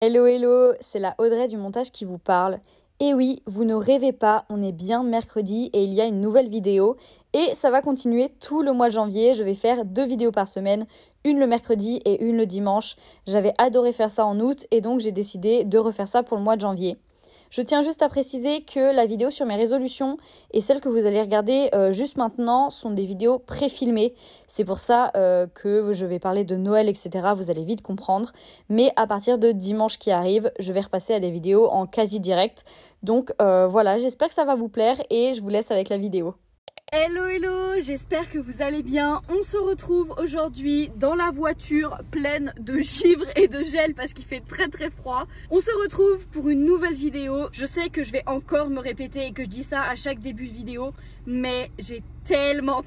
Hello hello, c'est la Audrey du montage qui vous parle. Et oui, vous ne rêvez pas, on est bien mercredi et il y a une nouvelle vidéo. Et ça va continuer tout le mois de janvier, je vais faire 2 vidéos par semaine, une le mercredi et une le dimanche. J'avais adoré faire ça en août et donc j'ai décidé de refaire ça pour le mois de janvier. Je tiens juste à préciser que la vidéo sur mes résolutions et celle que vous allez regarder juste maintenant sont des vidéos pré-filmées. C'est pour ça que je vais parler de Noël, etc. Vous allez vite comprendre. Mais à partir de dimanche qui arrive, je vais repasser à des vidéos en quasi-direct. Donc voilà, j'espère que ça va vous plaire et je vous laisse avec la vidéo. Hello hello, j'espère que vous allez bien. On se retrouve aujourd'hui dans la voiture pleine de givre et de gel parce qu'il fait très froid. On se retrouve pour une nouvelle vidéo. Je sais que je vais encore me répéter et que je dis ça à chaque début de vidéo, mais j'ai tellement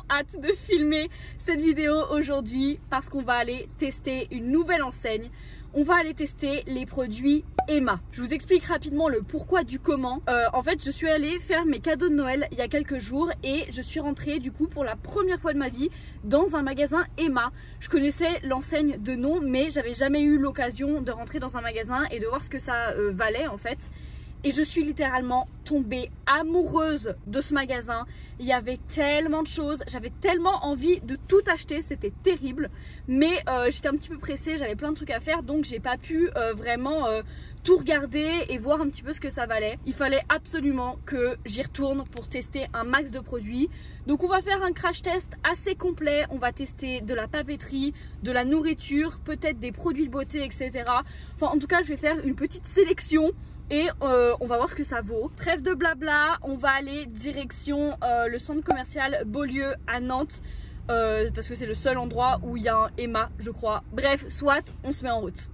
hâte de filmer cette vidéo aujourd'hui parce qu'on va aller tester une nouvelle enseigne. On va aller tester les produits Emma. Je vous explique rapidement le pourquoi du comment. En fait, je suis allée faire mes cadeaux de Noël il y a quelques jours et je suis rentrée du coup pour la première fois de ma vie dans un magasin Emma. Je connaissais l'enseigne de nom, mais j'avais jamais eu l'occasion de rentrer dans un magasin et de voir ce que ça valait en fait. Et je suis littéralement tombée amoureuse de ce magasin. Il y avait tellement de choses, j'avais tellement envie de tout acheter, c'était terrible. Mais j'étais un petit peu pressée, j'avais plein de trucs à faire, donc j'ai pas pu vraiment tout regarder et voir un petit peu ce que ça valait. Il fallait absolument que j'y retourne pour tester un max de produits. Donc on va faire un crash test assez complet, on va tester de la papeterie, de la nourriture, peut-être des produits de beauté, etc. Enfin en tout cas je vais faire une petite sélection. Et on va voir ce que ça vaut. Trêve de blabla, on va aller direction le centre commercial Beaulieu à Nantes parce que c'est le seul endroit où il y a un Emma je crois. Bref, soit on se met en route.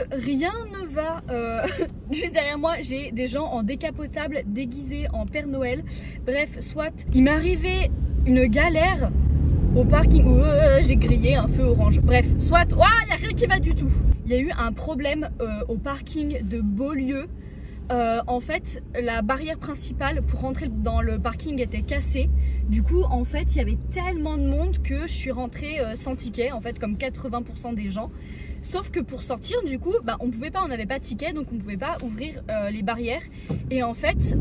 Rien ne va. Juste derrière moi j'ai des gens en décapotable déguisés en Père Noël. Bref, soit il m'est arrivé une galère au parking où j'ai grillé un feu orange. Bref, soit il n'y a rien qui va du tout. Il y a eu un problème au parking de Beaulieu. En fait la barrière principale pour rentrer dans le parking était cassée. Du coup en fait il y avait tellement de monde que je suis rentrée sans ticket, en fait comme 80% des gens. Sauf que pour sortir du coup on pouvait pas, on n'avait pas de ticket, donc on pouvait pas ouvrir les barrières. Et en fait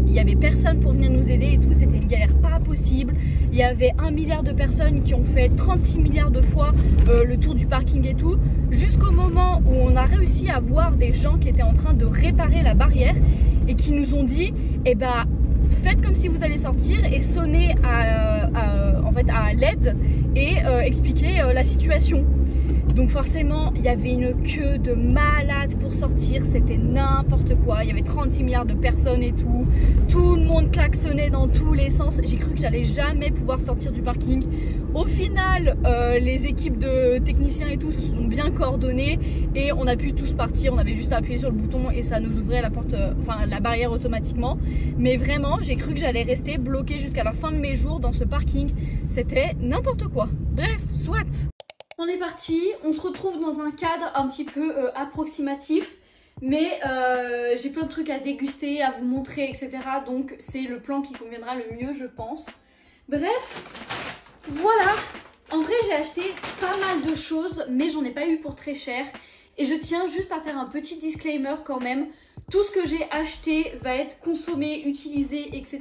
il y avait personne pour venir nous aider et tout, c'était une galère pas possible. Il y avait 1 milliard de personnes qui ont fait 36 milliards de fois le tour du parking et tout, jusqu'au moment où on a réussi à voir des gens qui étaient en train de réparer la barrière et qui nous ont dit faites comme si vous allez sortir et sonnez en fait à l'aide et expliquer la situation. Donc forcément il y avait une queue de malade pour sortir, c'était n'importe quoi. Il y avait 36 milliards de personnes et tout. Tout le monde klaxonnait dans tous les sens. J'ai cru que j'allais jamais pouvoir sortir du parking. Au final les équipes de techniciens et tout se sont bien coordonnées et on a pu tous partir. On avait juste à appuyer sur le bouton et ça nous ouvrait la porte, enfin la barrière automatiquement. Mais vraiment j'ai cru que j'allais rester bloquée jusqu'à la fin de mes jours dans ce parking. C'était n'importe quoi. Bref, soit. on est parti. On se retrouve dans un cadre un petit peu approximatif. Mais j'ai plein de trucs à déguster, à vous montrer, etc. Donc c'est le plan qui conviendra le mieux, je pense. Bref, voilà. En vrai, j'ai acheté pas mal de choses, mais j'en ai pas eu pour très cher. Et je tiens juste à faire un petit disclaimer quand même. Tout ce que j'ai acheté va être consommé, utilisé, etc.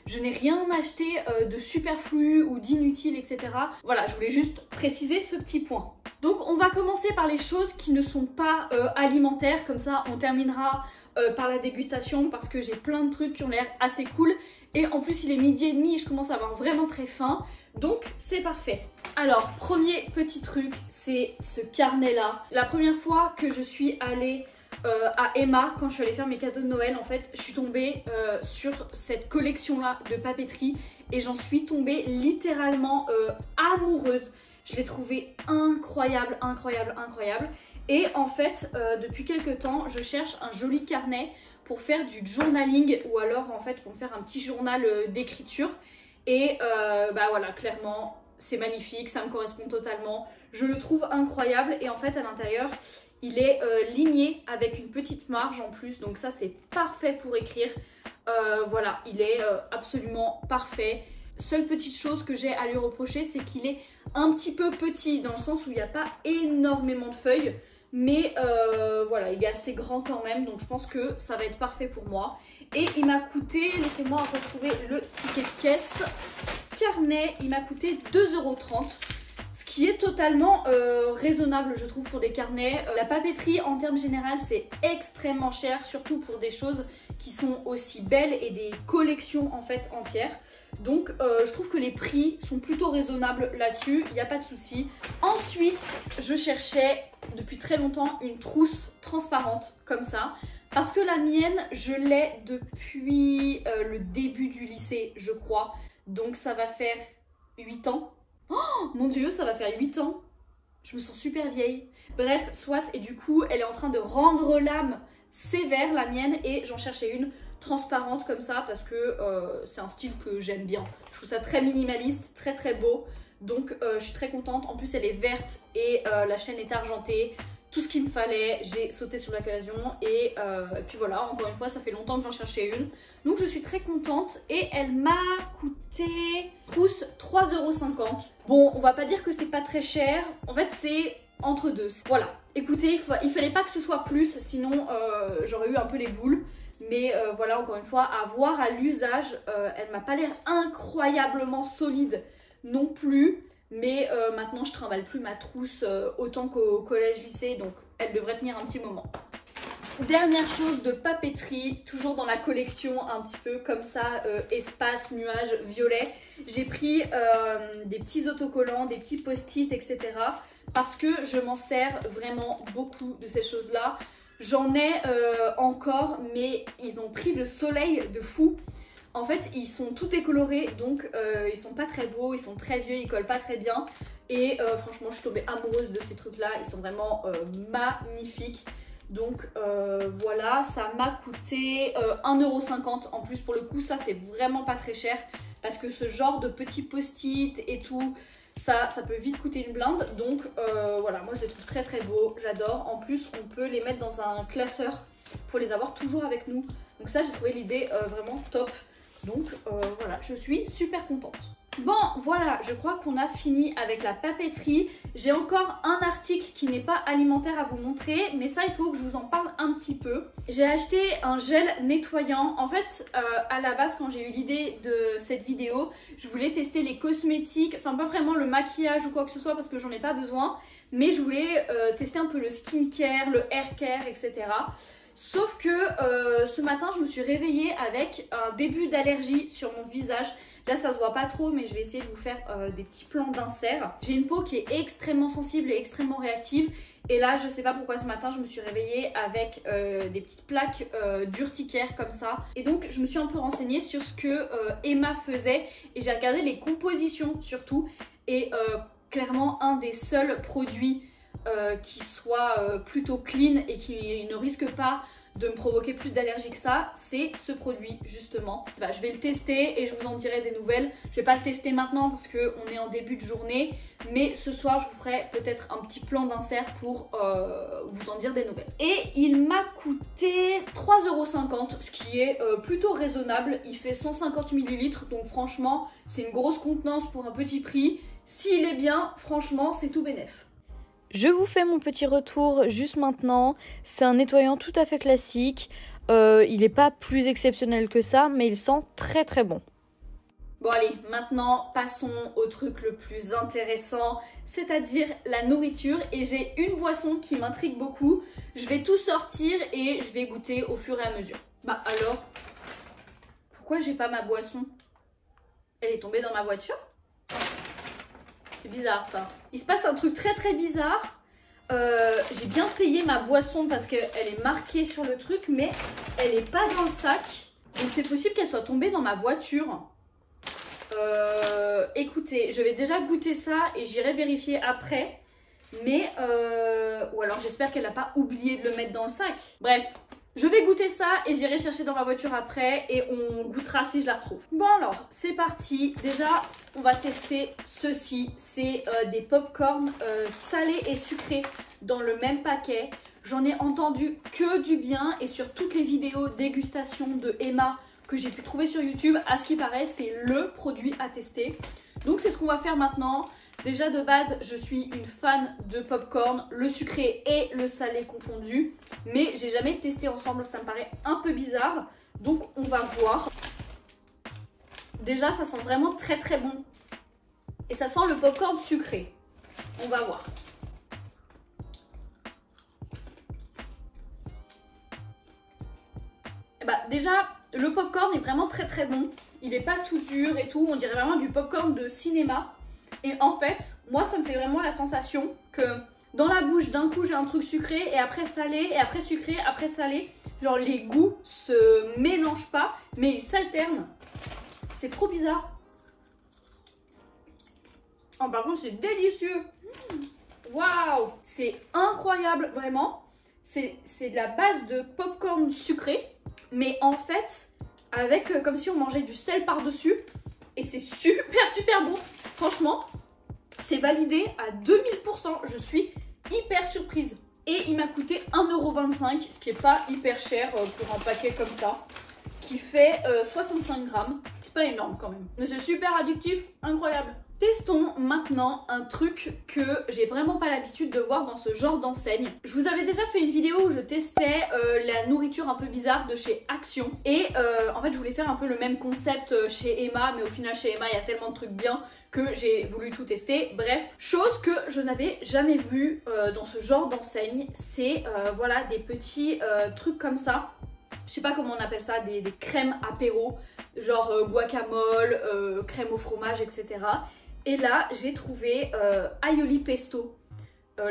Je n'ai rien acheté de superflu ou d'inutile, etc. Voilà, je voulais juste préciser ce petit point. Donc on va commencer par les choses qui ne sont pas alimentaires. Comme ça, on terminera par la dégustation parce que j'ai plein de trucs qui ont l'air assez cool. Et en plus, il est 12h30 et je commence à avoir vraiment très faim. Donc c'est parfait. Alors, premier petit truc, c'est ce carnet-là. La première fois que je suis allée à Emma, quand je suis allée faire mes cadeaux de Noël, en fait, je suis tombée sur cette collection-là de papeterie et j'en suis tombée littéralement amoureuse. Je l'ai trouvée incroyable, incroyable, incroyable. Et en fait, depuis quelques temps, je cherche un joli carnet pour faire du journaling ou alors en fait pour faire un petit journal d'écriture. Et bah voilà, clairement, c'est magnifique, ça me correspond totalement. Je le trouve incroyable et en fait, à l'intérieur, il est ligné avec une petite marge en plus. Donc ça, c'est parfait pour écrire. Voilà, il est absolument parfait. Seule petite chose que j'ai à lui reprocher, c'est qu'il est un petit peu petit dans le sens où il n'y a pas énormément de feuilles. Mais voilà, il est assez grand quand même, donc je pense que ça va être parfait pour moi. Et il m'a coûté, laissez-moi retrouver le ticket de caisse, carnet, il m'a coûté 2,30 €. Ce qui est totalement raisonnable, je trouve, pour des carnets. La papeterie, en termes généraux, c'est extrêmement cher, surtout pour des choses qui sont aussi belles et des collections en fait entières. Donc, je trouve que les prix sont plutôt raisonnables là-dessus, il n'y a pas de souci. Ensuite, je cherchais depuis très longtemps une trousse transparente comme ça. Parce que la mienne, je l'ai depuis le début du lycée, je crois. Donc, ça va faire 8 ans. Oh mon dieu, ça va faire 8 ans. Je me sens super vieille. Bref, soit, et du coup, elle est en train de rendre l'âme sévère, la mienne, et j'en cherchais une transparente comme ça parce que c'est un style que j'aime bien. Je trouve ça très minimaliste, très très beau. Donc, je suis très contente. En plus, elle est verte et la chaîne est argentée. Tout ce qu'il me fallait, j'ai sauté sur l'occasion et puis voilà, encore une fois, ça fait longtemps que j'en cherchais une. Donc je suis très contente et elle m'a coûté trousse 3,50 €. Bon, on va pas dire que c'est pas très cher, en fait c'est entre deux. Voilà, écoutez, il fallait pas que ce soit plus, sinon j'aurais eu un peu les boules. Mais voilà, encore une fois, à voir à l'usage, elle m'a pas l'air incroyablement solide non plus. Mais maintenant, je trimballe plus ma trousse autant qu'au collège-lycée, donc elle devrait tenir un petit moment. Dernière chose de papeterie, toujours dans la collection, un petit peu comme ça, espace, nuage, violet. J'ai pris des petits autocollants, des petits post-it, etc. Parce que je m'en sers vraiment beaucoup de ces choses-là. J'en ai encore, mais ils ont pris le soleil de fou. En fait, ils sont tout décolorés, donc ils sont pas très beaux, ils sont très vieux, ils collent pas très bien. Et franchement, je suis tombée amoureuse de ces trucs-là, ils sont vraiment magnifiques. Donc voilà, ça m'a coûté 1,50 € en plus. Pour le coup, ça c'est vraiment pas très cher parce que ce genre de petits post-it et tout, ça peut vite coûter une blinde. Donc voilà, moi je les trouve très très beaux, j'adore. En plus, on peut les mettre dans un classeur pour les avoir toujours avec nous. Donc ça, j'ai trouvé l'idée vraiment top. Donc voilà, je suis super contente. Bon, voilà, je crois qu'on a fini avec la papeterie. J'ai encore un article qui n'est pas alimentaire à vous montrer, mais ça, il faut que je vous en parle un petit peu. J'ai acheté un gel nettoyant. En fait, à la base, quand j'ai eu l'idée de cette vidéo, je voulais tester les cosmétiques, enfin pas vraiment le maquillage ou quoi que ce soit parce que j'en ai pas besoin, mais je voulais tester un peu le skincare, le haircare, etc. Sauf que ce matin, je me suis réveillée avec un début d'allergie sur mon visage. Là, ça se voit pas trop, mais je vais essayer de vous faire des petits plans d'insert. J'ai une peau qui est extrêmement sensible et extrêmement réactive. Et là, je sais pas pourquoi ce matin, je me suis réveillée avec des petites plaques d'urticaire comme ça. Et donc, je me suis un peu renseignée sur ce que Emma faisait. Et j'ai regardé les compositions surtout. Et clairement, un des seuls produits qui soit plutôt clean et qui ne risque pas de me provoquer plus d'allergie que ça, c'est ce produit justement. Bah, je vais le tester et je vous en dirai des nouvelles. Je vais pas le tester maintenant parce qu'on est en début de journée, mais ce soir je vous ferai peut-être un petit plan d'insert pour vous en dire des nouvelles. Et il m'a coûté 3,50 €, ce qui est plutôt raisonnable. Il fait 150 ml, donc franchement c'est une grosse contenance pour un petit prix. S'il est bien, franchement c'est tout bénef. Je vous fais mon petit retour juste maintenant. C'est un nettoyant tout à fait classique. Il n'est pas plus exceptionnel que ça, mais il sent très très bon. Bon allez, maintenant passons au truc le plus intéressant, c'est-à-dire la nourriture. Et j'ai une boisson qui m'intrigue beaucoup. Je vais tout sortir et je vais goûter au fur et à mesure. Bah alors, pourquoi j'ai pas ma boisson? Elle est tombée dans ma voiture? C'est bizarre ça. Il se passe un truc très très bizarre. J'ai bien payé ma boisson parce qu'elle est marquée sur le truc, mais elle n'est pas dans le sac. Donc c'est possible qu'elle soit tombée dans ma voiture. Écoutez, je vais déjà goûter ça et j'irai vérifier après. Mais, ou alors j'espère qu'elle n'a pas oublié de le mettre dans le sac. Bref, je vais goûter ça et j'irai chercher dans ma voiture après et on goûtera si je la retrouve. Bon alors, c'est parti. Déjà, on va tester ceci. C'est des pop-corn salés et sucrés dans le même paquet. J'en ai entendu que du bien et sur toutes les vidéos dégustation de Emma que j'ai pu trouver sur YouTube, à ce qui paraît, c'est le produit à tester. Donc c'est ce qu'on va faire maintenant. Déjà de base, je suis une fan de popcorn, le sucré et le salé confondus. Mais j'ai jamais testé ensemble, ça me paraît un peu bizarre. Donc on va voir. Déjà, ça sent vraiment très très bon. Et ça sent le popcorn sucré. On va voir. Et bah déjà, le popcorn est vraiment très très bon. Il n'est pas tout dur et tout. On dirait vraiment du popcorn de cinéma. Et en fait, moi ça me fait vraiment la sensation que dans la bouche, d'un coup j'ai un truc sucré et après salé, et après sucré, après salé. Genre les goûts se mélangent pas, mais ils s'alternent. C'est trop bizarre. Oh, par contre c'est délicieux. Waouh, c'est incroyable, vraiment. C'est de la base de popcorn sucré, mais en fait avec comme si on mangeait du sel par-dessus. Et c'est super bon. Franchement, c'est validé à 2000%. Je suis hyper surprise. Et il m'a coûté 1,25 €, ce qui est pas hyper cher pour un paquet comme ça, qui fait 65 grammes. C'est pas énorme quand même. Mais c'est super addictif, incroyable. Testons maintenant un truc que j'ai vraiment pas l'habitude de voir dans ce genre d'enseigne. Je vous avais déjà fait une vidéo où je testais la nourriture un peu bizarre de chez Action. Et en fait je voulais faire un peu le même concept chez Emma, mais au final chez Emma il y a tellement de trucs bien que j'ai voulu tout tester. Bref, chose que je n'avais jamais vue dans ce genre d'enseigne, c'est voilà des petits trucs comme ça. Je sais pas comment on appelle ça, des crèmes apéro, genre guacamole, crème au fromage, etc. Et là, j'ai trouvé aioli pesto.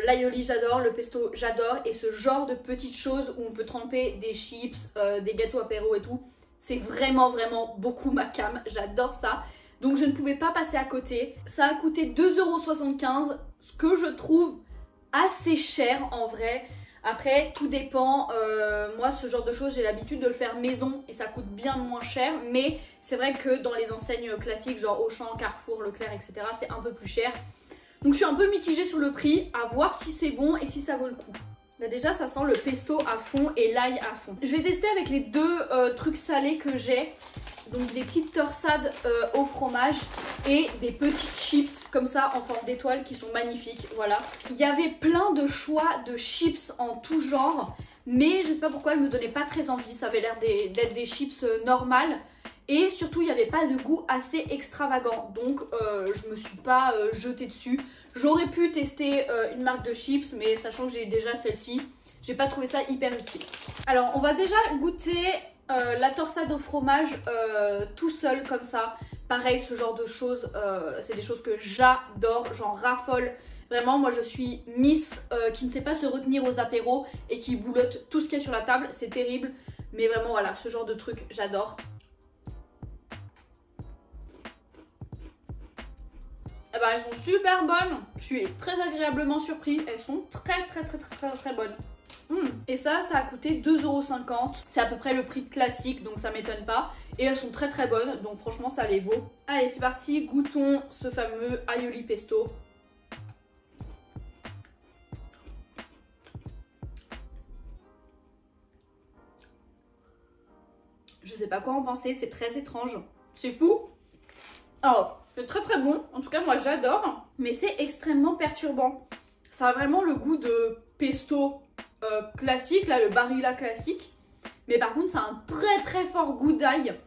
L'aioli, j'adore, le pesto, j'adore. Et ce genre de petites choses où on peut tremper des chips, des gâteaux apéro et tout, c'est vraiment beaucoup ma came. J'adore ça. Donc je ne pouvais pas passer à côté. Ça a coûté 2,75 €, ce que je trouve assez cher en vrai. Après, tout dépend. Moi, ce genre de choses, j'ai l'habitude de le faire maison et ça coûte bien moins cher. Mais c'est vrai que dans les enseignes classiques, genre Auchan, Carrefour, Leclerc, etc., c'est un peu plus cher. Donc, je suis un peu mitigée sur le prix, à voir si c'est bon et si ça vaut le coup. Bah déjà, ça sent le pesto à fond et l'ail à fond. Je vais tester avec les deux trucs salés que j'ai. Donc des petites torsades au fromage et des petites chips comme ça en forme d'étoile qui sont magnifiques, voilà. Il y avait plein de choix de chips en tout genre, mais je sais pas pourquoi elles me donnaient pas très envie. Ça avait l'air d'être des chips normales et surtout il n'y avait pas de goût assez extravagant, donc je me suis pas jetée dessus. J'aurais pu tester une marque de chips, mais sachant que j'ai déjà celle-ci, j'ai pas trouvé ça hyper utile. Alors on va déjà goûter la torsade au fromage tout seul comme ça. Pareil, ce genre de choses, c'est des choses que j'adore, j'en raffole. Vraiment, moi je suis Miss qui ne sait pas se retenir aux apéros et qui boulotte tout ce qu'il y a sur la table, c'est terrible. Mais vraiment voilà, ce genre de truc, j'adore. Eh ben, elles sont super bonnes, je suis très agréablement surprise, elles sont très bonnes. Et ça a coûté 2,50 €. C'est à peu près le prix classique, donc ça m'étonne pas. Et elles sont très très bonnes, donc franchement ça les vaut. Allez, c'est parti, goûtons ce fameux aioli pesto. Je sais pas quoi en penser, c'est très étrange. C'est fou. Alors, c'est très très bon. En tout cas, moi j'adore. Mais c'est extrêmement perturbant. Ça a vraiment le goût de pesto classique, là, le Barilla classique. Mais par contre, ça a un très très fort goût d'ail.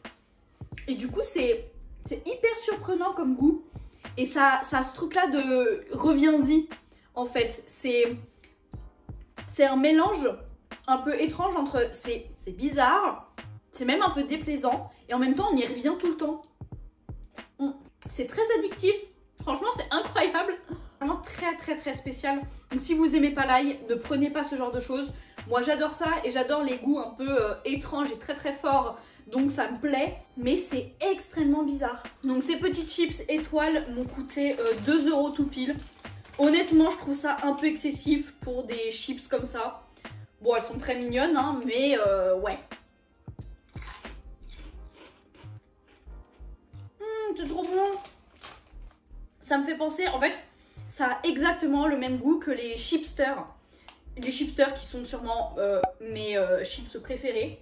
Et du coup, c'est hyper surprenant comme goût. Et ça a ce truc-là de reviens-y, en fait. C'est un mélange un peu étrange entre... C'est bizarre, c'est même un peu déplaisant. Et en même temps, on y revient tout le temps. C'est très addictif. Franchement, c'est incroyable. Vraiment très très très spécial. Donc si vous aimez pas l'ail, ne prenez pas ce genre de choses. Moi j'adore ça et j'adore les goûts un peu étranges et très très forts. Donc ça me plaît, mais c'est extrêmement bizarre. Donc ces petites chips étoiles m'ont coûté 2 € tout pile. Honnêtement, je trouve ça un peu excessif pour des chips comme ça. Bon, elles sont très mignonnes, hein, mais ouais. C'est trop bon. Ça me fait penser, en fait, ça a exactement le même goût que les chipsters. Les chipsters qui sont sûrement mes chips préférés.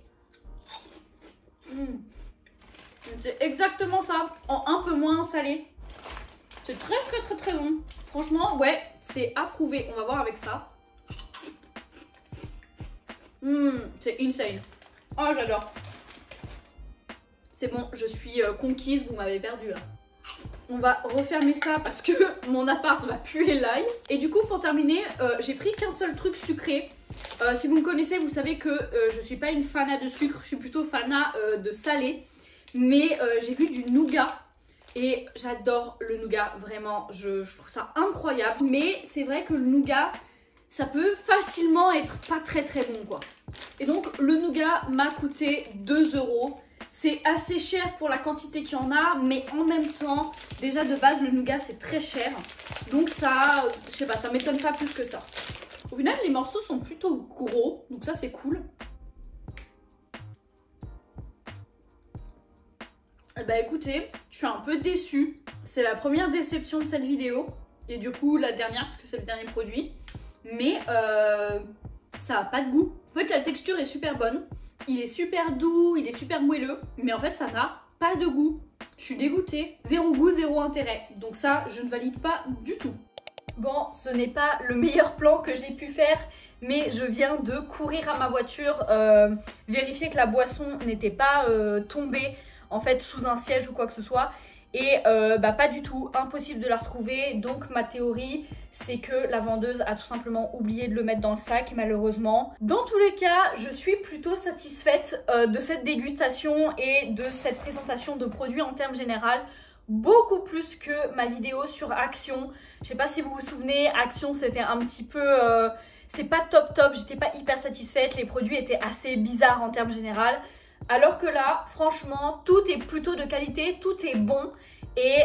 C'est exactement ça, en un peu moins salé. C'est très très très très bon. Franchement, ouais, c'est approuvé. On va voir avec ça. C'est insane. Oh, j'adore. C'est bon, je suis conquise, vous m'avez perdu là. On va refermer ça parce que mon appart va puer l'ail. Et du coup, pour terminer, j'ai pris qu'un seul truc sucré. Si vous me connaissez, vous savez que je suis pas une fanat de sucre, je suis plutôt fanat de salé. Mais j'ai vu du nougat et j'adore le nougat, vraiment, je trouve ça incroyable. Mais c'est vrai que le nougat, ça peut facilement être pas très très bon quoi. Et donc le nougat m'a coûté 2 €. C'est assez cher pour la quantité qu'il y en a, mais en même temps, déjà de base le nougat c'est très cher. Donc ça, je sais pas, ça m'étonne pas plus que ça. Au final les morceaux sont plutôt gros, donc ça c'est cool. Eh bah écoutez, je suis un peu déçue. C'est la première déception de cette vidéo. Et du coup la dernière parce que c'est le dernier produit. Mais ça a pas de goût. En fait la texture est super bonne. Il est super doux, il est super moelleux. Mais en fait ça n'a pas de goût. Je suis dégoûtée. Zéro goût, zéro intérêt. Donc ça je ne valide pas du tout. Bon, ce n'est pas le meilleur plan que j'ai pu faire. Mais je viens de courir à ma voiture. Vérifier que la boisson n'était pas tombée en fait sous un siège ou quoi que ce soit. Et pas du tout, impossible de la retrouver. Donc ma théorie c'est que la vendeuse a tout simplement oublié de le mettre dans le sac malheureusement. Dans tous les cas, je suis plutôt satisfaite de cette dégustation et de cette présentation de produits en termes généraux. Beaucoup plus que ma vidéo sur Action. Je sais pas si vous vous souvenez, Action c'était un petit peu... c'était pas top, j'étais pas hyper satisfaite. Les produits étaient assez bizarres en termes généraux. Alors que là, franchement, tout est plutôt de qualité, tout est bon. Et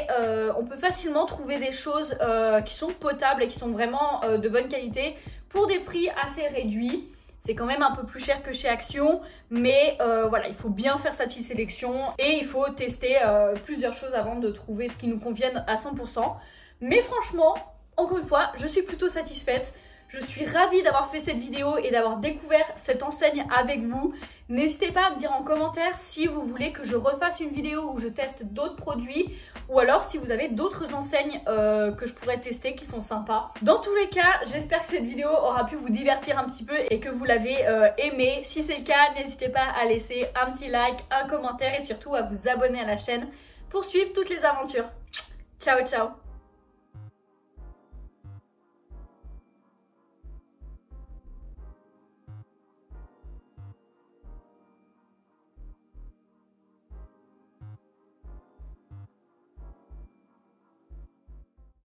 on peut facilement trouver des choses qui sont potables et qui sont vraiment de bonne qualité pour des prix assez réduits. C'est quand même un peu plus cher que chez Action, mais voilà, il faut bien faire sa petite sélection et il faut tester plusieurs choses avant de trouver ce qui nous convienne à 100%. Mais franchement, encore une fois, je suis plutôt satisfaite. Je suis ravie d'avoir fait cette vidéo et d'avoir découvert cette enseigne avec vous. N'hésitez pas à me dire en commentaire si vous voulez que je refasse une vidéo où je teste d'autres produits ou alors si vous avez d'autres enseignes que je pourrais tester qui sont sympas. Dans tous les cas, j'espère que cette vidéo aura pu vous divertir un petit peu et que vous l'avez aimé. Si c'est le cas, n'hésitez pas à laisser un petit like, un commentaire et surtout à vous abonner à la chaîne pour suivre toutes les aventures. Ciao ciao!